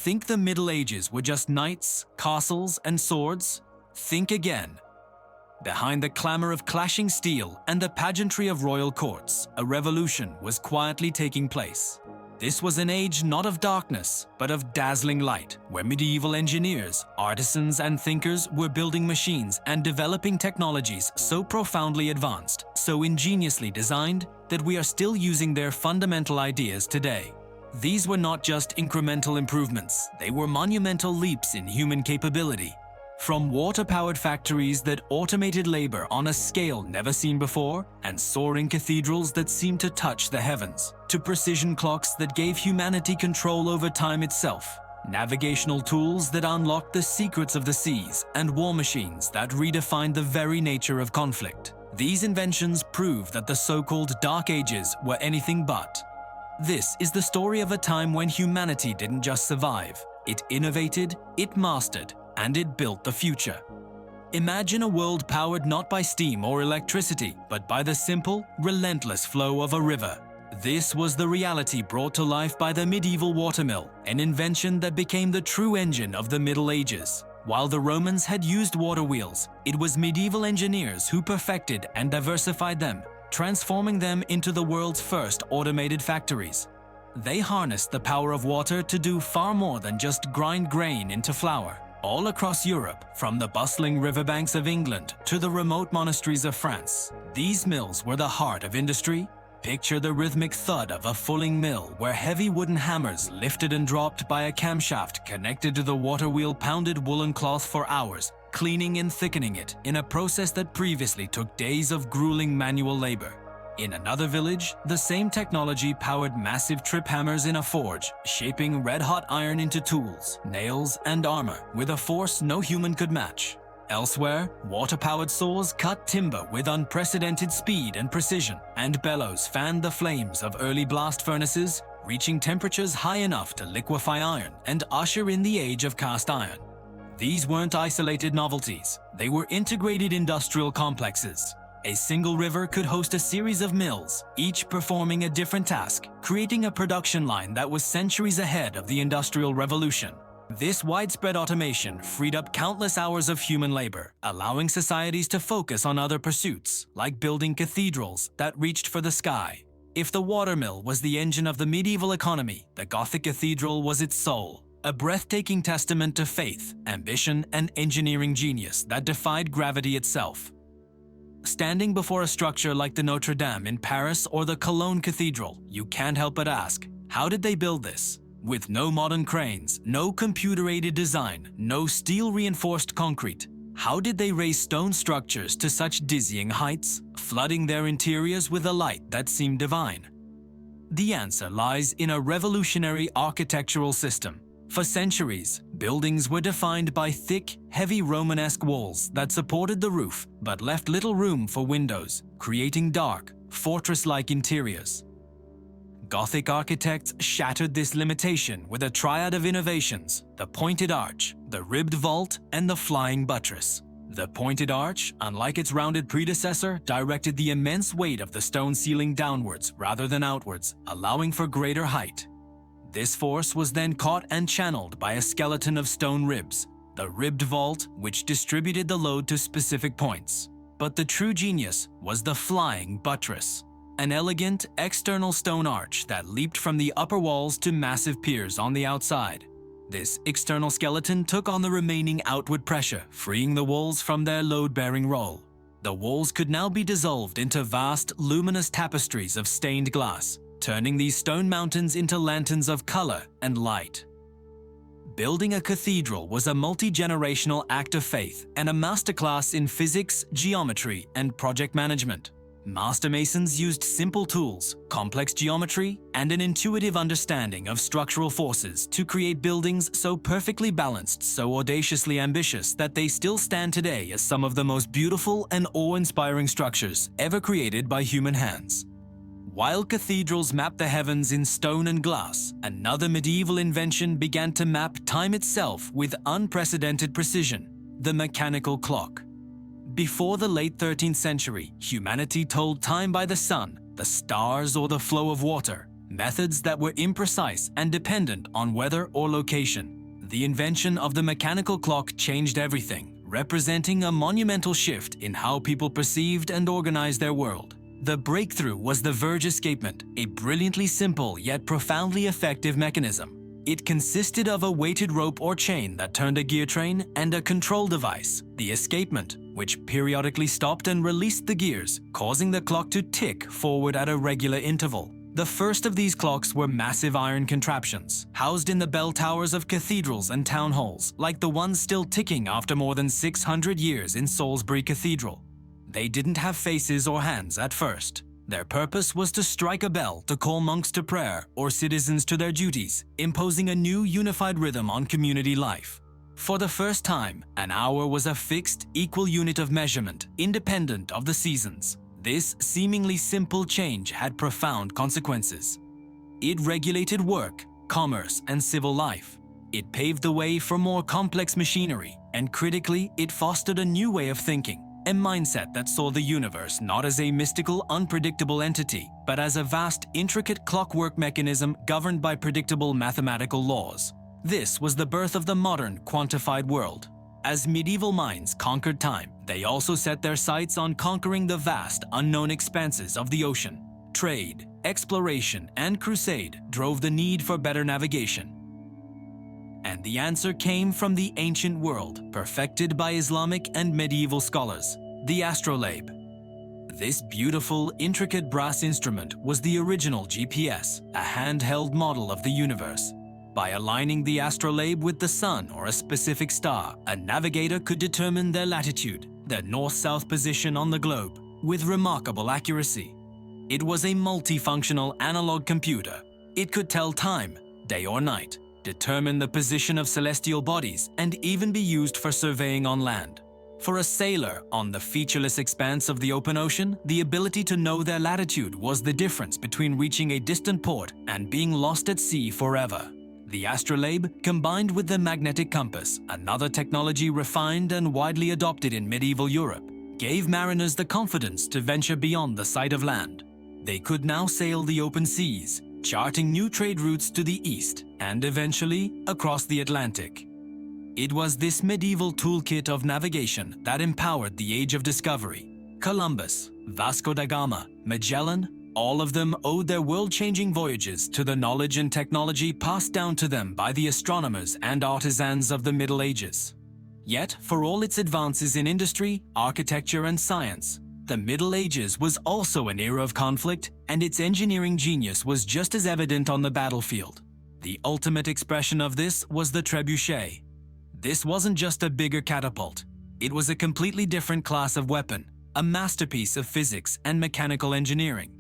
think the Middle Ages were just knights, castles, and swords? Think again. Behind the clamor of clashing steel and the pageantry of royal courts, a revolution was quietly taking place. This was an age not of darkness, but of dazzling light, where medieval engineers, artisans, and thinkers were building machines and developing technologies so profoundly advanced, so ingeniously designed, that we are still using their fundamental ideas today. These were not just incremental improvements, they were monumental leaps in human capability. From water-powered factories that automated labor on a scale never seen before, and soaring cathedrals that seemed to touch the heavens, to precision clocks that gave humanity control over time itself, navigational tools that unlocked the secrets of the seas, and war machines that redefined the very nature of conflict. These inventions prove that the so-called Dark Ages were anything but. This is the story of a time when humanity didn't just survive, it innovated, it mastered, and it built the future. Imagine a world powered not by steam or electricity, but by the simple, relentless flow of a river. This was the reality brought to life by the medieval watermill, an invention that became the true engine of the Middle Ages. While the Romans had used water wheels, it was medieval engineers who perfected and diversified them, transforming them into the world's first automated factories. They harnessed the power of water to do far more than just grind grain into flour. All across Europe, from the bustling riverbanks of England to the remote monasteries of France, these mills were the heart of industry. Picture the rhythmic thud of a fulling mill where heavy wooden hammers lifted and dropped by a camshaft connected to the water wheel pounded woolen cloth for hours, cleaning and thickening it in a process that previously took days of grueling manual labor. In another village, the same technology powered massive trip hammers in a forge, shaping red-hot iron into tools, nails, and armor with a force no human could match. Elsewhere, water-powered saws cut timber with unprecedented speed and precision, and bellows fanned the flames of early blast furnaces, reaching temperatures high enough to liquefy iron and usher in the age of cast iron. These weren't isolated novelties, they were integrated industrial complexes. A single river could host a series of mills, each performing a different task, creating a production line that was centuries ahead of the Industrial Revolution. This widespread automation freed up countless hours of human labor, allowing societies to focus on other pursuits, like building cathedrals that reached for the sky. If the watermill was the engine of the medieval economy, the Gothic Cathedral was its soul, a breathtaking testament to faith, ambition, and engineering genius that defied gravity itself. Standing before a structure like the Notre Dame in Paris or the Cologne Cathedral, you can't help but ask, how did they build this? With no modern cranes, no computer-aided design, no steel-reinforced concrete, how did they raise stone structures to such dizzying heights, flooding their interiors with a light that seemed divine? The answer lies in a revolutionary architectural system. For centuries, buildings were defined by thick, heavy Romanesque walls that supported the roof but left little room for windows, creating dark, fortress-like interiors. Gothic architects shattered this limitation with a triad of innovations: the pointed arch, the ribbed vault, and the flying buttress. The pointed arch, unlike its rounded predecessor, directed the immense weight of the stone ceiling downwards rather than outwards, allowing for greater height. This force was then caught and channeled by a skeleton of stone ribs, the ribbed vault, which distributed the load to specific points. But the true genius was the flying buttress, an elegant external stone arch that leaped from the upper walls to massive piers on the outside. This external skeleton took on the remaining outward pressure, freeing the walls from their load-bearing role. The walls could now be dissolved into vast, luminous tapestries of stained glass, turning these stone mountains into lanterns of color and light. Building a cathedral was a multi-generational act of faith and a masterclass in physics, geometry, and project management. Master masons used simple tools, complex geometry, and an intuitive understanding of structural forces to create buildings so perfectly balanced, so audaciously ambitious that they still stand today as some of the most beautiful and awe-inspiring structures ever created by human hands. While cathedrals mapped the heavens in stone and glass, another medieval invention began to map time itself with unprecedented precision: the mechanical clock. Before the late 13th century, humanity told time by the sun, the stars, or the flow of water. methods that were imprecise and dependent on weather or location. The invention of the mechanical clock changed everything, representing a monumental shift in how people perceived and organized their world. The breakthrough was the verge escapement, a brilliantly simple yet profoundly effective mechanism. It consisted of a weighted rope or chain that turned a gear train and a control device, the escapement, which periodically stopped and released the gears, causing the clock to tick forward at a regular interval. The first of these clocks were massive iron contraptions, housed in the bell towers of cathedrals and town halls, like the ones still ticking after more than 600 years in Salisbury Cathedral. They didn't have faces or hands at first. Their purpose was to strike a bell to call monks to prayer or citizens to their duties, imposing a new unified rhythm on community life. For the first time, an hour was a fixed, equal unit of measurement, independent of the seasons. This seemingly simple change had profound consequences. It regulated work, commerce, and civil life. It paved the way for more complex machinery, and critically, it fostered a new way of thinking. A mindset that saw the universe not as a mystical, unpredictable entity, but as a vast, intricate clockwork mechanism governed by predictable mathematical laws. This was the birth of the modern, quantified world. As medieval minds conquered time, they also set their sights on conquering the vast, unknown expanses of the ocean. Trade, exploration, and crusade drove the need for better navigation. And the answer came from the ancient world, perfected by Islamic and medieval scholars, the Astrolabe. This beautiful, intricate brass instrument was the original GPS, a handheld model of the universe. By aligning the astrolabe with the sun or a specific star, a navigator could determine their latitude, their north-south position on the globe, with remarkable accuracy. It was a multifunctional analog computer. It could tell time, day or night, determine the position of celestial bodies, and even be used for surveying on land. For a sailor on the featureless expanse of the open ocean, the ability to know their latitude was the difference between reaching a distant port and being lost at sea forever. The astrolabe, combined with the magnetic compass, another technology refined and widely adopted in medieval Europe, gave mariners the confidence to venture beyond the sight of land. They could now sail the open seas, charting new trade routes to the east and eventually across the Atlantic. It was this medieval toolkit of navigation that empowered the Age of Discovery. Columbus, Vasco da Gama, Magellan, all of them owed their world-changing voyages to the knowledge and technology passed down to them by the astronomers and artisans of the Middle Ages. Yet, for all its advances in industry, architecture, and science, the Middle Ages was also an era of conflict, and its engineering genius was just as evident on the battlefield. The ultimate expression of this was the trebuchet. This wasn't just a bigger catapult. It was a completely different class of weapon, a masterpiece of physics and mechanical engineering.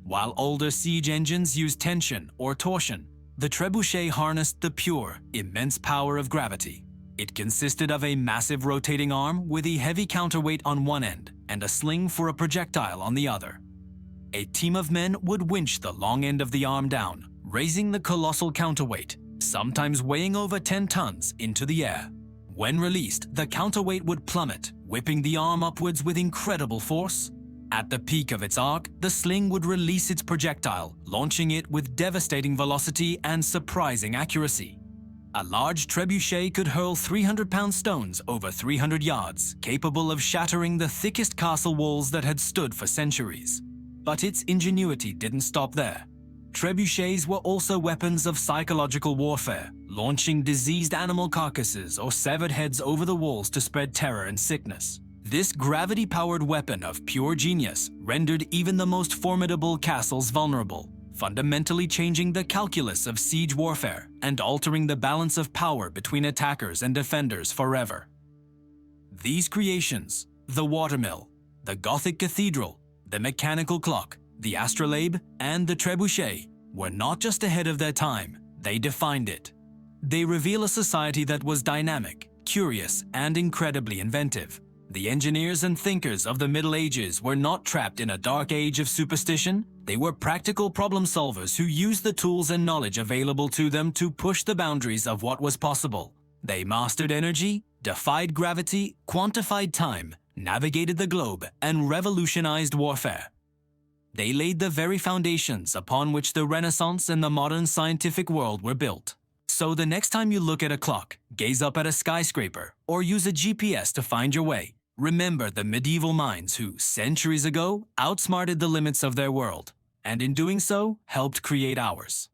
While older siege engines used tension or torsion, the trebuchet harnessed the pure, immense power of gravity. It consisted of a massive rotating arm with a heavy counterweight on one end and a sling for a projectile on the other. A team of men would winch the long end of the arm down, raising the colossal counterweight, sometimes weighing over 10 tons, into the air. When released, the counterweight would plummet, whipping the arm upwards with incredible force. At the peak of its arc, the sling would release its projectile, launching it with devastating velocity and surprising accuracy. A large trebuchet could hurl 300-pound stones over 300 yards, capable of shattering the thickest castle walls that had stood for centuries. But its ingenuity didn't stop there. Trebuchets were also weapons of psychological warfare, launching diseased animal carcasses or severed heads over the walls to spread terror and sickness. This gravity-powered weapon of pure genius rendered even the most formidable castles vulnerable, fundamentally changing the calculus of siege warfare and altering the balance of power between attackers and defenders forever. These creations, the Watermill, the Gothic Cathedral, the mechanical clock, the astrolabe, and the trebuchet, were not just ahead of their time, they defined it. They reveal a society that was dynamic, curious, and incredibly inventive. The engineers and thinkers of the Middle Ages were not trapped in a dark age of superstition. They were practical problem solvers who used the tools and knowledge available to them to push the boundaries of what was possible. They mastered energy, defied gravity, quantified time, navigated the globe, and revolutionized warfare. They laid the very foundations upon which the Renaissance and the modern scientific world were built. So the next time you look at a clock, gaze up at a skyscraper, or use a GPS to find your way, remember the medieval minds who, centuries ago, outsmarted the limits of their world, and in doing so, helped create ours.